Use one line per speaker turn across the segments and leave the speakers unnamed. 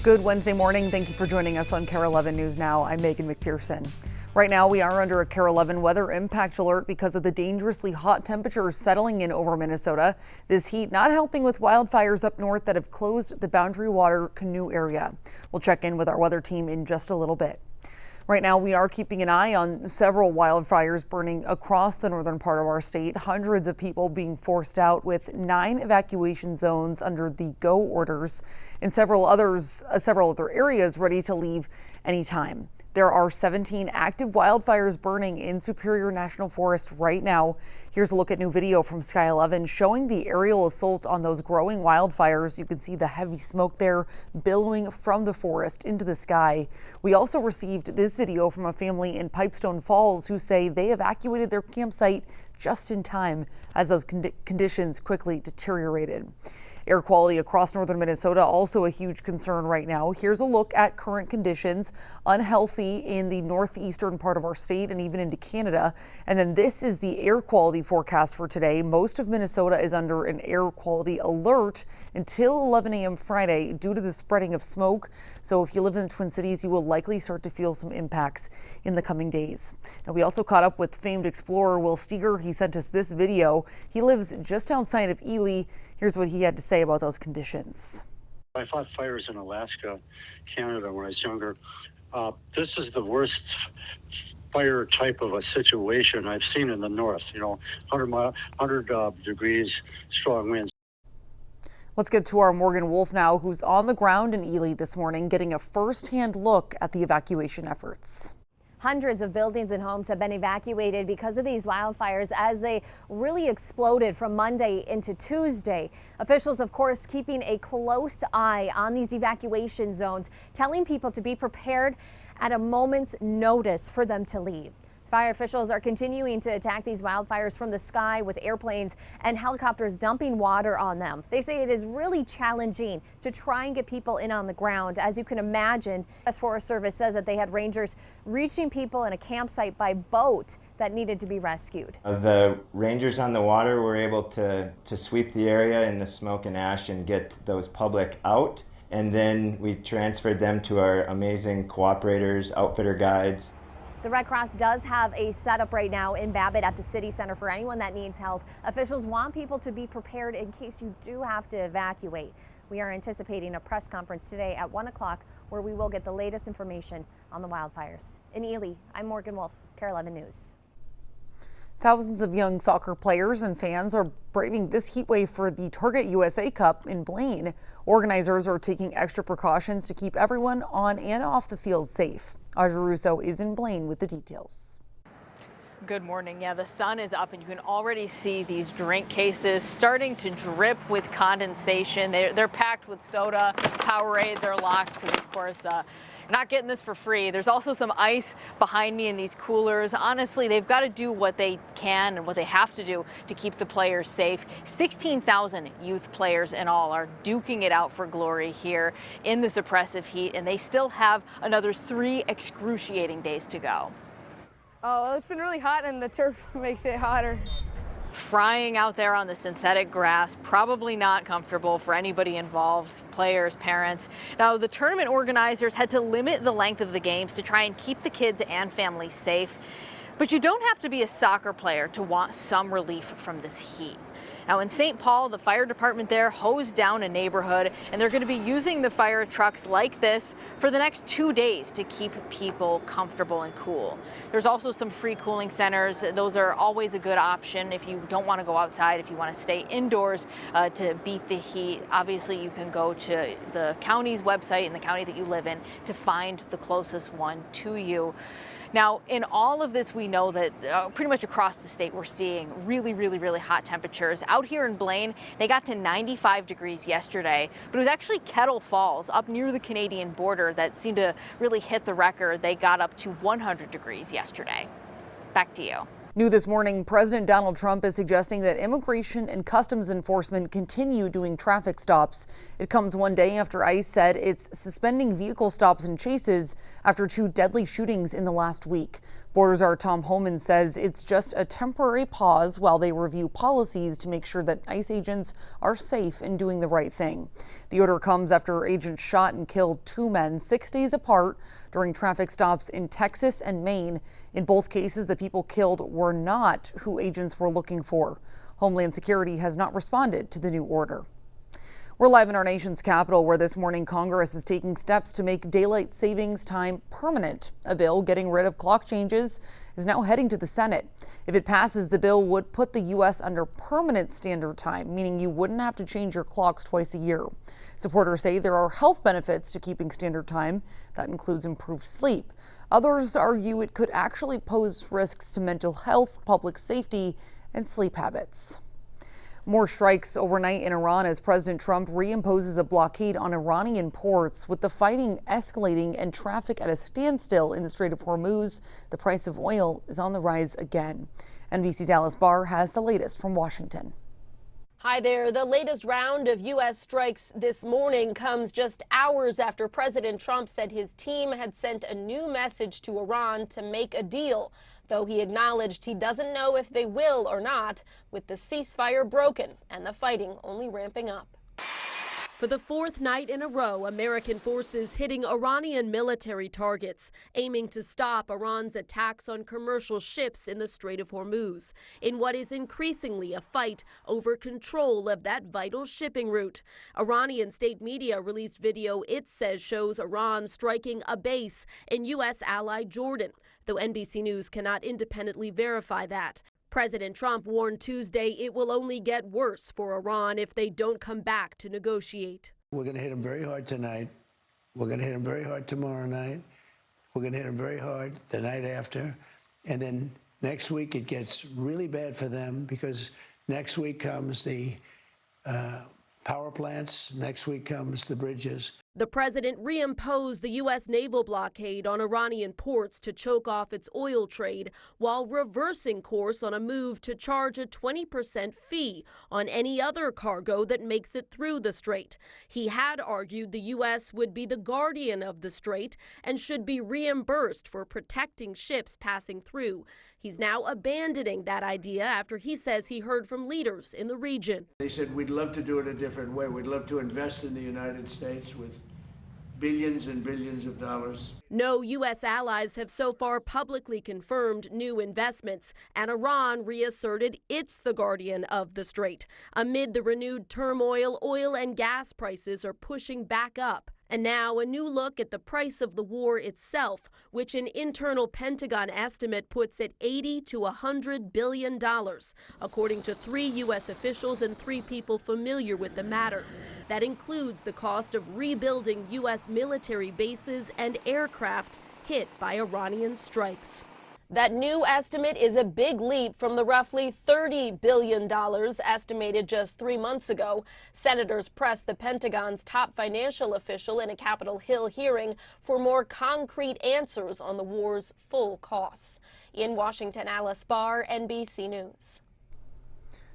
Good Wednesday morning. Thank you for joining us on Kare 11 News Now. I'm Megan McPherson. Right now, we are under a Kare 11 weather impact alert because of the dangerously hot temperatures settling in over Minnesota. This heat not helping with wildfires up north that have closed the Boundary Water Canoe area. We'll check in with our weather team in just a little bit. Right now, we are keeping an eye on several wildfires burning across the northern part of our state. Hundreds of people being forced out with 9 evacuation zones under the go orders and several other areas ready to leave anytime. There are 17 active wildfires burning in Superior National Forest right now. Here's a look at new video from Sky 11 showing the aerial assault on those growing wildfires. You can see the heavy smoke there billowing from the forest into the sky. We also received this video from a family in Pipestone Falls who say they evacuated their campsite just in time as those conditions quickly deteriorated. Air quality across northern Minnesota also a huge concern right now. Here's a look at current conditions. Unhealthy in the northeastern part of our state and even into Canada. And then this is the air quality forecast for today. Most of Minnesota is under an air quality alert until 11 a.m. Friday due to the spreading of smoke. So if you live in the Twin Cities, you will likely start to feel some impacts in the coming days. Now, we also caught up with famed explorer Will Steger. He sent us this video. He lives just outside of Ely. Here's what he had to say about those conditions.
I fought fires in Alaska, Canada when I was younger. This is the worst fire type of a situation I've seen in the north. 100 degrees, strong winds.
Let's get to our Morgan Wolf now, who's on the ground in Ely this morning, getting a first-hand look at the evacuation efforts.
Hundreds of buildings and homes have been evacuated because of these wildfires as they really exploded from Monday into Tuesday. Officials, of course, keeping a close eye on these evacuation zones, telling people to be prepared at a moment's notice for them to leave. Fire officials are continuing to attack these wildfires from the sky with airplanes and helicopters dumping water on them. They say it is really challenging to try and get people in on the ground. As you can imagine, U.S. Forest Service says that they had rangers reaching people in a campsite by boat that needed to be rescued.
The rangers on the water were able to sweep the area in the smoke and ash and get those public out. And then we transferred them to our amazing cooperators, outfitter guides.
The Red Cross does have a setup right now in Babbitt at the City Center for anyone that needs help. Officials want people to be prepared in case you do have to evacuate. We are anticipating a press conference today at 1 o'clock where we will get the latest information on the wildfires. In Ely, I'm Morgan Wolf, Kare 11 News.
Thousands of young soccer players and fans are braving this heat wave for the Target USA Cup in Blaine. Organizers are taking extra precautions to keep everyone on and off the field safe. Audrey Russo is in Blaine with the details.
Good morning. Yeah, the sun is up and you can already see these drink cases starting to drip with condensation. They're packed with soda, Powerade. They're locked because, of course, not getting this for free. There's also some ice behind me in these coolers. Honestly, they've got to do what they can and what they have to do to keep the players safe. 16,000 youth players in all are duking it out for glory here in this oppressive heat, and they still have another 3 excruciating days to go.
Oh, well, it's been really hot and the turf makes it hotter.
Frying out there on the synthetic grass, probably not comfortable for anybody involved, players, parents. Now, the tournament organizers had to limit the length of the games to try and keep the kids and families safe. But you don't have to be a soccer player to want some relief from this heat. Now, in St. Paul, the fire department there hosed down a neighborhood, and they're going to be using the fire trucks like this for the next 2 days to keep people comfortable and cool. There's also some free cooling centers. Those are always a good option if you don't want to go outside, if you want to stay indoors to beat the heat. Obviously, you can go to the county's website in the county that you live in to find the closest one to you. Now, in all of this, we know that pretty much across the state, we're seeing really hot temperatures. Out here in Blaine, they got to 95 degrees yesterday, but it was actually Kettle Falls up near the Canadian border that seemed to really hit the record. They got up to 100 degrees yesterday. Back to you.
New this morning, President Donald Trump is suggesting that Immigration and Customs Enforcement continue doing traffic stops. It comes one day after ICE said it's suspending vehicle stops and chases after 2 deadly shootings in the last week. Border Czar Tom Homan says it's just a temporary pause while they review policies to make sure that ICE agents are safe in doing the right thing. The order comes after agents shot and killed 2 men 6 days apart during traffic stops in Texas and Maine. In both cases, the people killed were not who agents were looking for. Homeland Security has not responded to the new order. We're live in our nation's capital, where this morning Congress is taking steps to make daylight savings time permanent. A bill getting rid of clock changes is now heading to the Senate. If it passes, the bill would put the U.S. under permanent standard time, meaning you wouldn't have to change your clocks twice a year. Supporters say there are health benefits to keeping standard time. That includes improved sleep. Others argue it could actually pose risks to mental health, public safety, and sleep habits. More strikes overnight in Iran as President Trump reimposes a blockade on Iranian ports. With the fighting escalating and traffic at a standstill in the Strait of Hormuz, the price of oil is on the rise again. NBC's Alice Barr has the latest from Washington.
Hi there. The latest round of U.S. strikes this morning comes just hours after President Trump said his team had sent a new message to Iran to make a deal, though he acknowledged he doesn't know if they will or not, with the ceasefire broken and the fighting only ramping up. For the 4th night in a row, American forces hitting Iranian military targets, aiming to stop Iran's attacks on commercial ships in the Strait of Hormuz, in what is increasingly a fight over control of that vital shipping route. Iranian state media released video it says shows Iran striking a base in U.S. ally Jordan, though NBC News cannot independently verify that. President Trump warned Tuesday it will only get worse for Iran if they don't come back to negotiate.
We're going to hit them very hard tonight. We're going to hit them very hard tomorrow night. We're going to hit them very hard the night after. And then next week it gets really bad for them, because next week comes the power plants. Next week comes the bridges.
The president reimposed the U.S. naval blockade on Iranian ports to choke off its oil trade, while reversing course on a move to charge a 20% fee on any other cargo that makes it through the strait. He had argued the U.S. would be the guardian of the strait and should be reimbursed for protecting ships passing through. He's now abandoning that idea after he says he heard from leaders in the region.
They said, we'd love to do it a different way. We'd love to invest in the United States with billions and billions of dollars.
No U.S. allies have so far publicly confirmed new investments, and Iran reasserted it's the guardian of the strait. Amid the renewed turmoil, oil and gas prices are pushing back up. And now a new look at the price of the war itself, which an internal Pentagon estimate puts at $80 to $100 billion, according to 3 U.S. officials and 3 people familiar with the matter. That includes the cost of rebuilding U.S. military bases and aircraft hit by Iranian strikes. That new estimate is a big leap from the roughly $30 billion estimated just 3 months ago. Senators pressed the Pentagon's top financial official in a Capitol Hill hearing for more concrete answers on the war's full costs. In Washington, Alice Barr, NBC News.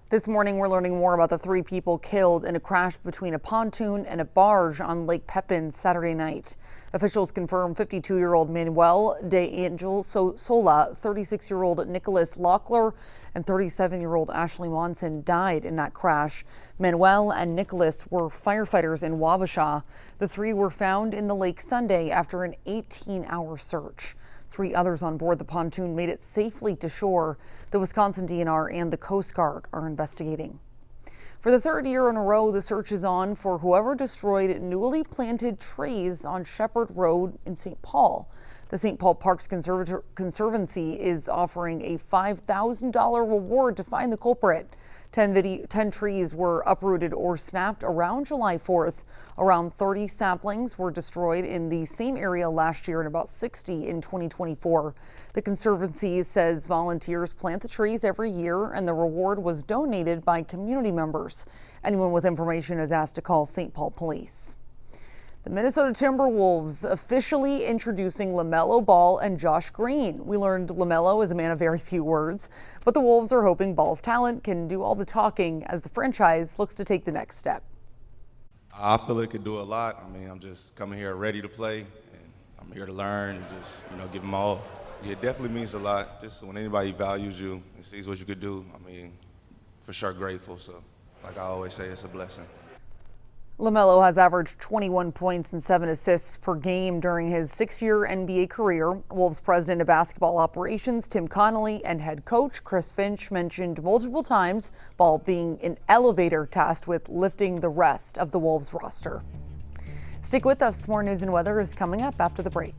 This morning, we're learning more about the 3 people killed in a crash between a pontoon and a barge on Lake Pepin Saturday night. Officials confirm 52-year-old Manuel de Angel Sola, 36-year-old Nicholas Lockler, and 37-year-old Ashley Monson died in that crash. Manuel and Nicholas were firefighters in Wabasha. The 3 were found in the lake Sunday after an 18-hour search. 3 others on board the pontoon made it safely to shore. The Wisconsin DNR and the Coast Guard are investigating. For the 3rd year in a row, the search is on for whoever destroyed newly planted trees on Shepherd Road in St. Paul. The St. Paul Parks Conservancy is offering a $5,000 reward to find the culprit. 10 trees were uprooted or snapped around July 4th. Around 30 saplings were destroyed in the same area last year and about 60 in 2024. The Conservancy says volunteers plant the trees every year, and the reward was donated by community members. Anyone with information is asked to call St. Paul Police. The Minnesota Timberwolves officially introducing LaMelo Ball and Josh Green. We learned LaMelo is a man of very few words, but the Wolves are hoping Ball's talent can do all the talking as the franchise looks to take the next step.
I feel it could do a lot. I mean, I'm just coming here ready to play, and I'm here to learn and just, give them all. Yeah, it definitely means a lot. Just when anybody values you and sees what you could do, I mean, for sure grateful. So, like I always say, it's a blessing.
LaMelo has averaged 21 points and 7 assists per game during his 6-year NBA career. Wolves president of basketball operations Tim Connolly and head coach Chris Finch mentioned multiple times Ball being an elevator tasked with lifting the rest of the Wolves roster. Stick with us. More news and weather is coming up after the break.